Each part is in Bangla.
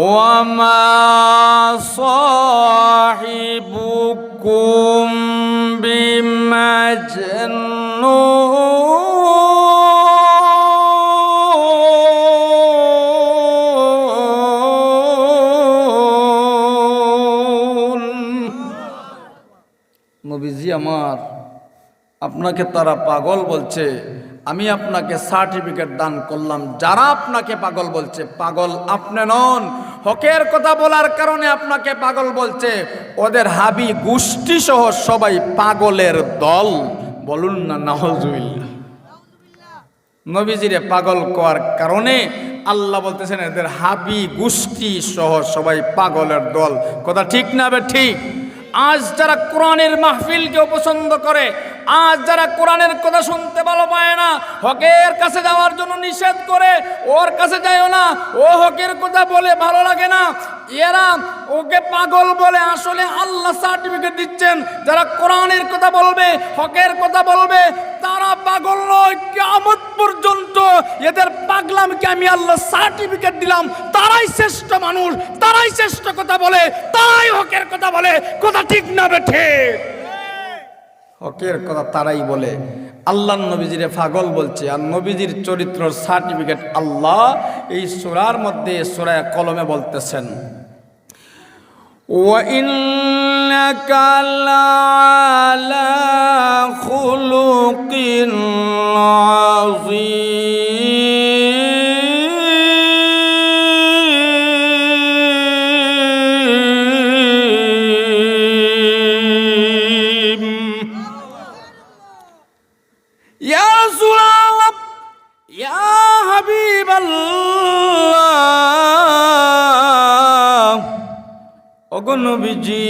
ওয়ামা সাহিবুকুম বিমাজনুন। নবীজি আমার, আপনাকে তারা পাগল বলছে, আমি আপনাকে সার্টিফিকেট দান করলাম। যারা আপনাকে পাগল বলছে, পাগল আপনি নন, হকের কথা বলার কারণে আপনাকে পাগল বলছে। ওদের হাবি গোষ্ঠী সহ সবাই পাগলের দল। বলুন না নাউজুবিল্লাহ। নবীজিরে পাগল করার কারণে আল্লাহ বলতেছেন এদের হাবি গোষ্ঠী সহ সবাই পাগলের দল। কথা ঠিক না বে ঠিক? আজ যারা কোরআনের মাহফিলকে পছন্দ করে, আজ যারা কোরআনের কথা শুনতে ভালো পায় না, হকের কাছে যাওয়ার জন্য নিষেধ করে, ওর কাছে যাইও না, ও হকের কথা বলে ভালো লাগে না, এরা ওকে পাগল বলে। আসলে আল্লাহ সার্টিফিকেট দিচ্ছেন, যারা কোরআনের কথা বলবে, হকের কথা বলবে, তারা পাগল নয়। কিয়ামত পর্যন্ত এদের পাগলামকে আমি আল্লাহ সার্টিফিকেট দিলাম। তারাই শ্রেষ্ঠ মানুষ, তারাই শ্রেষ্ঠ কথা বলে, তারাই হকের কথা বলে। কথা ঠিক না বেঠে? হকের কথা তারাই বলে। আল্লাহ নবীজিরে পাগল বলছে, আর নবীজির চরিত্রের সার্টিফিকেট আল্লাহ এই সূরার মধ্যে, সূরা কলমে বলতেছেন, وَإِنَّكَ لَعَلَى خُلُقٍ عَظِيمٍ. يا رسول الله يا حبيب الله ওগো নবীজি,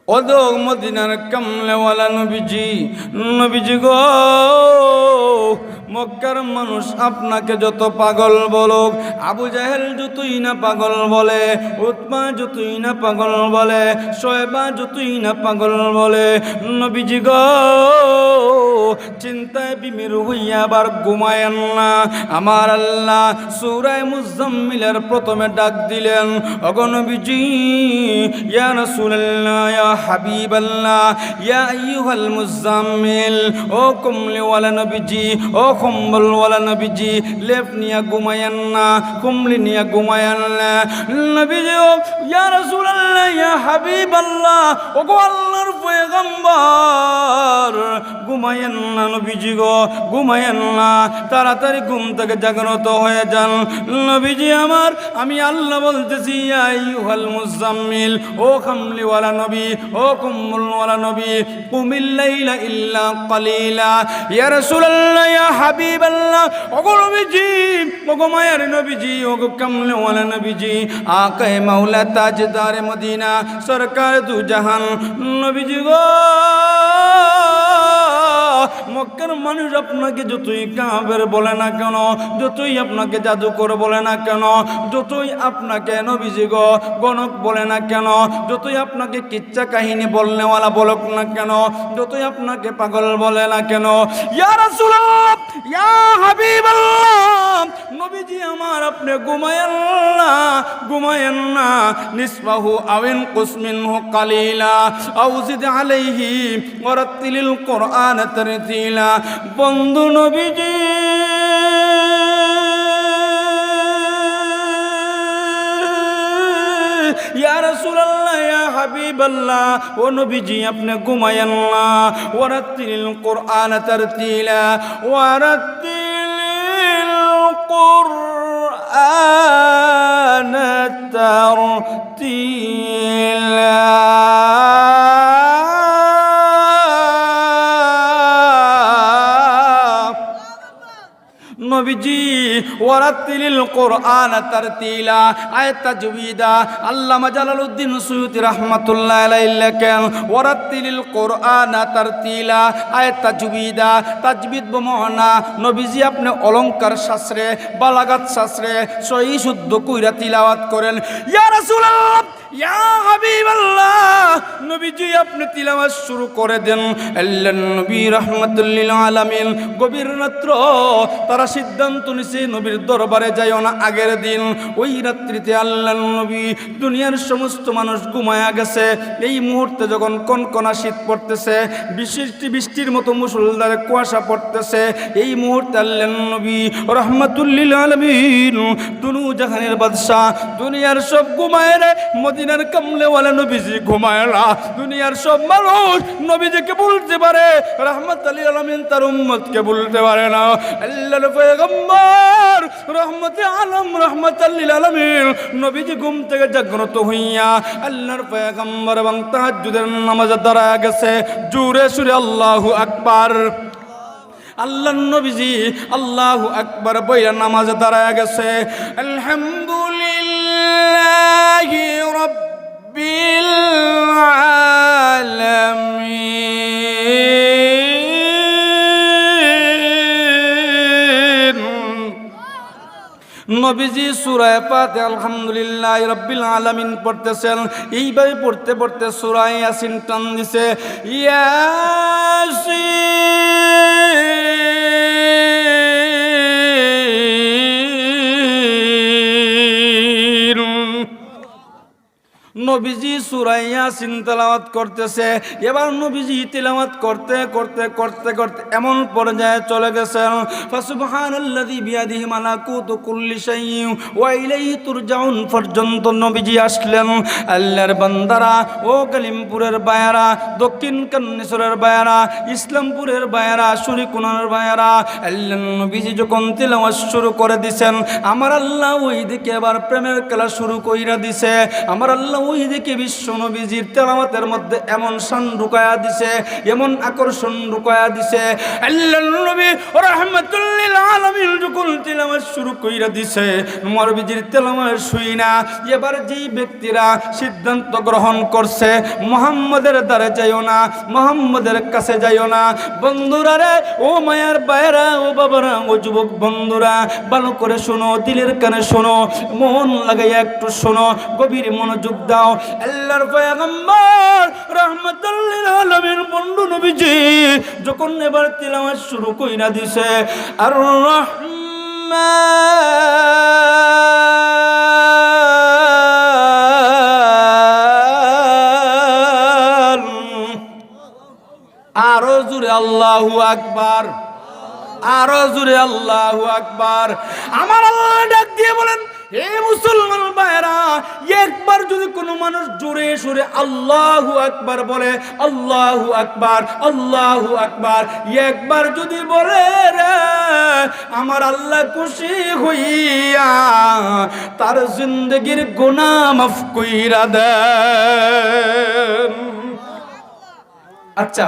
ওদো মদিনার কামলেওয়ালা নবীজি, নবীজি গো, মক্কার মানুষ আপনাকে যত পাগল বলুক, আবু জাহেল যতই না পাগল বলে, উতবা যতই না পাগল বলে, শোয়েবা যতই না পাগল বলে, নবীজি গো চিন্তায় বিমির হইয়া আবার ঘুমায়েন না। আমার আল্লাহ সূরা মুজাম্মিলের প্রথমে ডাক দিলেন, ওগো নবীজি, ইয়া রাসূলুল্লাহ, ইয়া হাবিবাল্লাহ, ইয়া আইয়ুহাল মুজাম্মিল, ও কমলিওয়ালা নবীজি, ও কম্বলওয়ালা নবীজি, লেপ নিয়ে ঘুমায়েন না, কমলি নিয়ে ঘুমায়েন না। নবীজি, ইয়া রাসূলুল্লাহ, ইয়া হাবিবাল্লাহ, ওগো আল্লাহর পয়গম্বর, ঘুমায়েন না নবীজি গো, ঘুমায়েন না, তাড়াতাড়ি ঘুম থেকে জাগ্রত হয়ে যান। নবীজি আমার, আমি আল্লাহ বলতেছি, ইয়া আইয়ুহাল মুজাম্মিল, ও কমলিওয়ালা নবী, ও কম্বলওয়ালা নবী, কুমিল লাইলা ইল্লা কালিলা। ইয়া রাসূলুল্লাহ, ইয়া হাবিবাল্লাহ, ওগো নবীজি, ওগো মায়ের নবীজি, ওগো কমলিওয়ালা নবীজি, আকায়ে মাওলা তাজদারে মদিনা, সরকার দু জাহান নবীজি গো, মক্কার মানুষ আপনাকে যতই কাফের বলে না কেন, যতই আপনাকে জাদুকর বলে না কেন, যতই আপনাকে নবীজি গো গণক বলে না কেন, যতই আপনাকে কিচ্ছা কাহিনী বলনেওয়ালা বলক না কেন, যতই আপনাকে পাগল বলে না কেন, ইয়া রাসূলুল্লাহ, ইয়া হাবিবাল্লাহ, নবীজি আমার, আপনি ঘুমায়েন না, ঘুমায়েন না, নিসফাহু আউন কুসমিনহু কালিলা আও জিদ আলাইহি ওয়ারাতিলিল কুরআন তারতিলা। বন্ধু নবীজি, ইয়া রাসূলুল্লাহ, ইয়া হাবিবাল্লাহ, ও নবীজি আপনি ঘুমায়েন না, ওয়ারাতিলিল কুরআন তারতিলা, ওয়ারাতিলিল কুরআন তারতিলা। নবীজি ওয়ারাতিলিল কুরআন তারতিলা, আয়াত তাজবিদা আল্লামা জালালউদ্দিন সুয়ুতী রাহমাতুল্লাহ আলাইহি লেখেন, ওয়ারাতিলিল কুরআন তারতিলা, আয়াত তাজবিদা, তাজবিদ বমানা, নবীজি আপনি অলংকার শাস্ত্রে, বালাগাত শাস্ত্রে সহি শুদ্ধ কইরা তিলাওয়াত করেন। ইয়া রাসূলুল্লাহ, ইয়া হাবিবাল্লাহ, নবীজি আপনি তিলাওয়াত শুরু করে দেন। আল্লাহ নবী রাহমাতুল লিল আলামিন গভীর রাত্র তারা সিদ্ধান্ত নিছে নবীর দরবারে যাইও না। আগের দিন ওই রাত্রিতে আল্লাহর নবী, দুনিয়ার সমস্ত মানুষ ঘুমায়া গেছে, এই মুহূর্তে যখন কনকনা শীত পড়তেছে, বৃষ্টির মতো মুষলধারে কুয়াশা পড়তেছে, এই মুহূর্তে আল্লাহর নবী রাহমাতুল লিল আলামিন, দুনু জাহানের বাদশা, দুনিয়ার সব ঘুমায় রে, মদিনার কামলেওয়ালা নবীজি ঘুমায় না। দুনিয়ার সব মানুষ নবীজিকে বলতে পারে, রাহমাতুল লিল আলামিন তার উম্মতকে বলতে পারে না। আল্লাহর পয়গম্বর রহমতে আলম রাহমাতুল লিল আলামিন নবীজি ঘুম থেকে জাগ্রত হইয়া আল্লাহর পয়গম্বর এবং তাহাজ্জুদের নামাজে দাঁড়ায় গেছে। জোরে সুরে আল্লাহু আকবার। আল্লাহর নবীজি আল্লাহু আকবার বইয়া নামাজে দাঁড়ায় গেছে। আলহামদুলিল্লাহি রাব্বিল আলামিন। নবীজি সূরা ফাতিহা আলহামদুলিল্লাহি রাব্বিল আলামিন পড়তেছেন। এইভাবে পড়তে পড়তে সূরা ইয়াসিন টান দিছে। নবীজি সূরা ইয়াসিন তেলাওয়াত করতেছে। এবার নবীজি তেলাওয়াত করতে করতে করতে করতে এমন পর্যায়ে চলে গেছেন, ফাসুবহানাল্লাযী বিয়াদিহি মালাকুতু কুল্লি শাইইন ওয়া ইলাইহি তুরজাউন পর্যন্ত নবীজি আসলেন। আল্লাহর বান্দারা, ও কালিমপুরের বায়ারা, দক্ষিণ কান্নেশ্বরের বায়ারা, ইসলামপুরের বায়ারা, শরীকুনার বায়ারা, আল্লাহর নবীজি যখন তেলাওয়াত শুরু করে দিছেন, আমার আল্লাহ ওই দিকে এবার প্রেমের খেলা শুরু কইরা দিছে। আমার আল্লাহ ওই দিকে বিশ্ব নবীজির তেলাওয়াতের মধ্যে এমন শান ঢুকায়া দিছে, এমন আকর্ষণ ঢুকায়া দিছে। আল্লাহর নবী রাহমাতুল লিল আলামিন যখন তেলাওয়াত শুরু কইরা দিছে, নবীজির তেলাওয়াত শুই না এবার যেই ব্যক্তিরা সিদ্ধান্ত গ্রহণ করছে মুহাম্মদের দ্বারে যাইও না, মুহাম্মদের কাছে যাইও না, বন্ধুরা রে, ও মায়ার বায়রা, ও বাবারা, ও যুবক বন্ধুরা, ভালো করে শোনো, দিলের কানে শোনো, মন লাগাইয়া একটু শোনো, গভীর মনোযোগ দাও। আল্লাহর পয়গম্বর রাহমাতুল লিল আলামিন বন্ধু নবীজি যখন এবার তেলাওয়াত শুরু কইরা দিছে, আর রহমান, আরো জোরে আল্লাহু আকবার, আরো জোরে আল্লাহু আকবার। আমার আল্লাহ ডাক দিয়ে বলেন, হে মুসলমান ভাইরা, একবার যদি কোনো মানুষ জোরে সুরে আল্লাহু আকবার বলে, আল্লাহু আকবার, আল্লাহু আকবার একবার যদি বলে রে, আমার আল্লাহ খুশি হইয়া তার জিন্দেগির গুনাহ মাফ কইরা দেন। আচ্ছা।